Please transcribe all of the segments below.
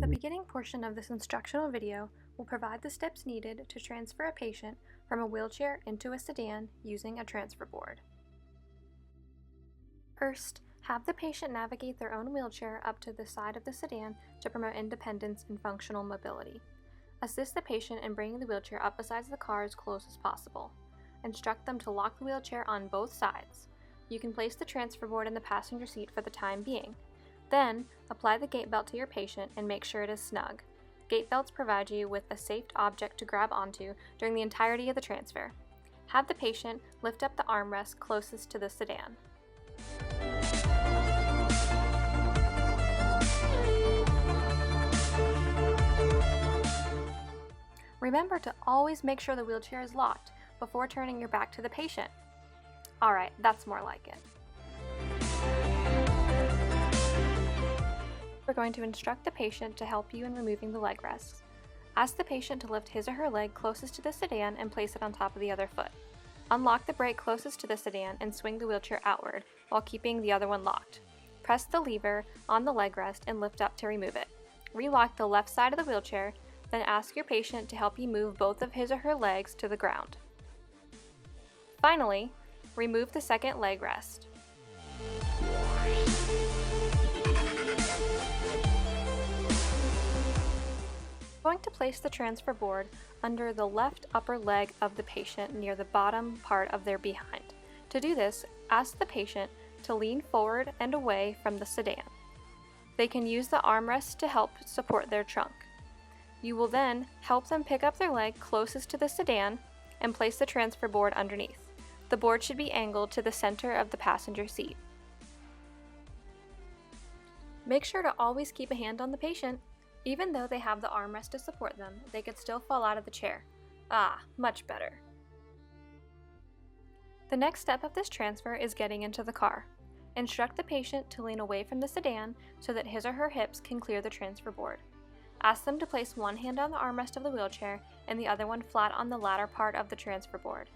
The beginning portion of this instructional video will provide the steps needed to transfer a patient from a wheelchair into a sedan using a transfer board. First, have the patient navigate their own wheelchair up to the side of the sedan to promote independence and functional mobility. Assist the patient in bringing the wheelchair up beside the car as close as possible. Instruct them to lock the wheelchair on both sides. You can place the transfer board in the passenger seat for the time being. Then, apply the gait belt to your patient and make sure it is snug. Gait belts provide you with a safe object to grab onto during the entirety of the transfer. Have the patient lift up the armrest closest to the sedan. Remember to always make sure the wheelchair is locked before turning your back to the patient. Alright, that's more like it. We're going to instruct the patient to help you in removing the leg rests. Ask the patient to lift his or her leg closest to the sedan and place it on top of the other foot. Unlock the brake closest to the sedan and swing the wheelchair outward while keeping the other one locked. Press the lever on the leg rest and lift up to remove it. Relock the left side of the wheelchair, then ask your patient to help you move both of his or her legs to the ground. Finally, remove the second leg rest. I'm going to place the transfer board under the left upper leg of the patient near the bottom part of their behind. To do this, ask the patient to lean forward and away from the sedan. They can use the armrest to help support their trunk. You will then help them pick up their leg closest to the sedan and place the transfer board underneath. The board should be angled to the center of the passenger seat. Make sure to always keep a hand on the patient. Even though they have the armrest to support them, they could still fall out of the chair. Much better. The next step of this transfer is getting into the car. Instruct the patient to lean away from the sedan so that his or her hips can clear the transfer board. Ask them to place one hand on the armrest of the wheelchair and the other one flat on the latter part of the transfer board.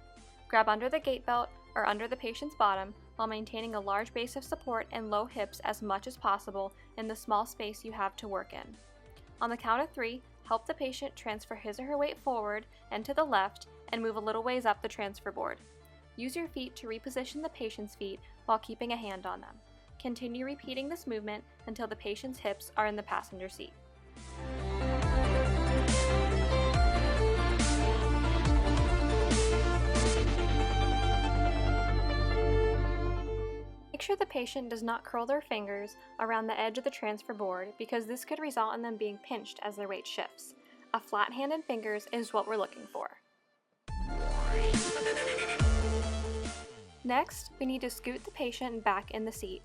Grab under the gait belt or under the patient's bottom while maintaining a large base of support and low hips as much as possible in the small space you have to work in. On the count of 3, help the patient transfer his or her weight forward and to the left and move a little ways up the transfer board. Use your feet to reposition the patient's feet while keeping a hand on them. Continue repeating this movement until the patient's hips are in the passenger seat. Make sure the patient does not curl their fingers around the edge of the transfer board because this could result in them being pinched as their weight shifts. A flat hand and fingers is what we're looking for. Next, we need to scoot the patient back in the seat.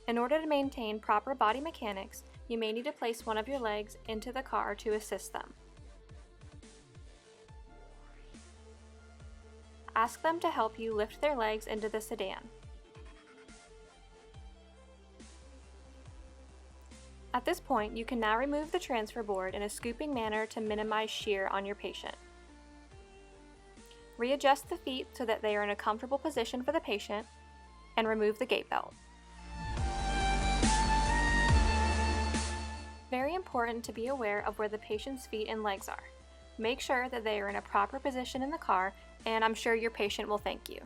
In order to maintain proper body mechanics, you may need to place one of your legs into the car to assist them. Ask them to help you lift their legs into the sedan. At this point, you can now remove the transfer board in a scooping manner to minimize shear on your patient. Readjust the feet so that they are in a comfortable position for the patient, and remove the gait belt. Very important to be aware of where the patient's feet and legs are. Make sure that they are in a proper position in the car, and I'm sure your patient will thank you.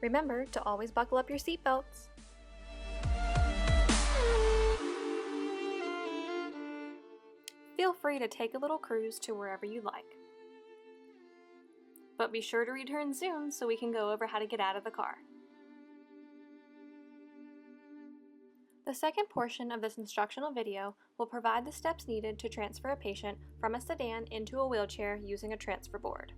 Remember to always buckle up your seat belts. Feel free to take a little cruise to wherever you like. But be sure to return soon so we can go over how to get out of the car. The second portion of this instructional video will provide the steps needed to transfer a patient from a sedan into a wheelchair using a transfer board.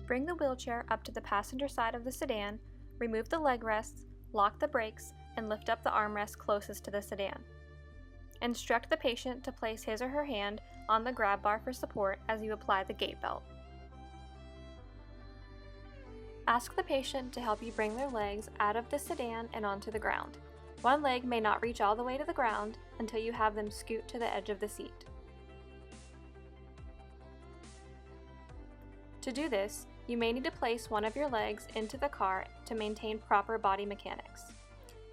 Bring the wheelchair up to the passenger side of the sedan, remove the leg rests, lock the brakes, and lift up the armrest closest to the sedan. Instruct the patient to place his or her hand on the grab bar for support as you apply the gait belt. Ask the patient to help you bring their legs out of the sedan and onto the ground. One leg may not reach all the way to the ground until you have them scoot to the edge of the seat. To do this, You may need to place one of your legs into the car to maintain proper body mechanics.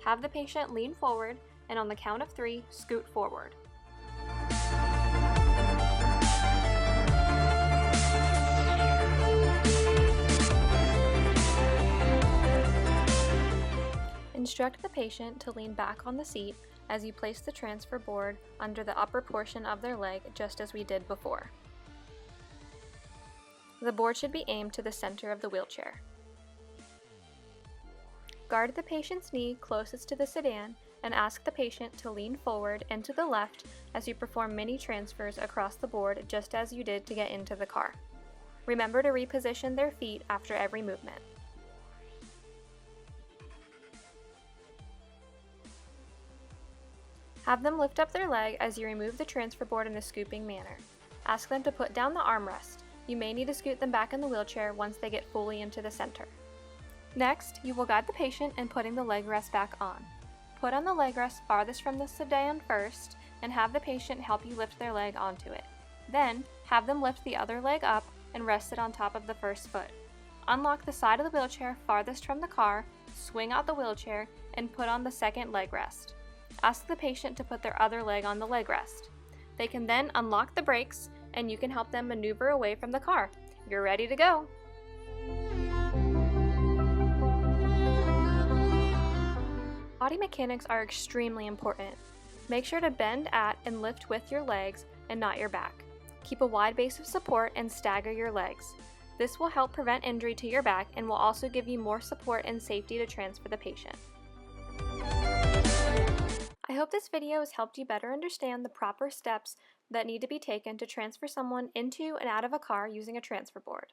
Have the patient lean forward and on the count of 3, scoot forward. Instruct the patient to lean back on the seat as you place the transfer board under the upper portion of their leg, just as we did before. The board should be aimed to the center of the wheelchair. Guard the patient's knee closest to the sedan and ask the patient to lean forward and to the left as you perform mini transfers across the board, just as you did to get into the car. Remember to reposition their feet after every movement. Have them lift up their leg as you remove the transfer board in a scooping manner. Ask them to put down the armrest. You may need to scoot them back in the wheelchair once they get fully into the center. Next, you will guide the patient in putting the leg rest back on. Put on the leg rest farthest from the sedan first and have the patient help you lift their leg onto it. Then, have them lift the other leg up and rest it on top of the first foot. Unlock the side of the wheelchair farthest from the car, swing out the wheelchair, and put on the second leg rest. Ask the patient to put their other leg on the leg rest. They can then unlock the brakes and you can help them maneuver away from the car. You're ready to go! Body mechanics are extremely important. Make sure to bend at and lift with your legs and not your back. Keep a wide base of support and stagger your legs. This will help prevent injury to your back and will also give you more support and safety to transfer the patient. I hope this video has helped you better understand the proper steps that need to be taken to transfer someone into and out of a car using a transfer board.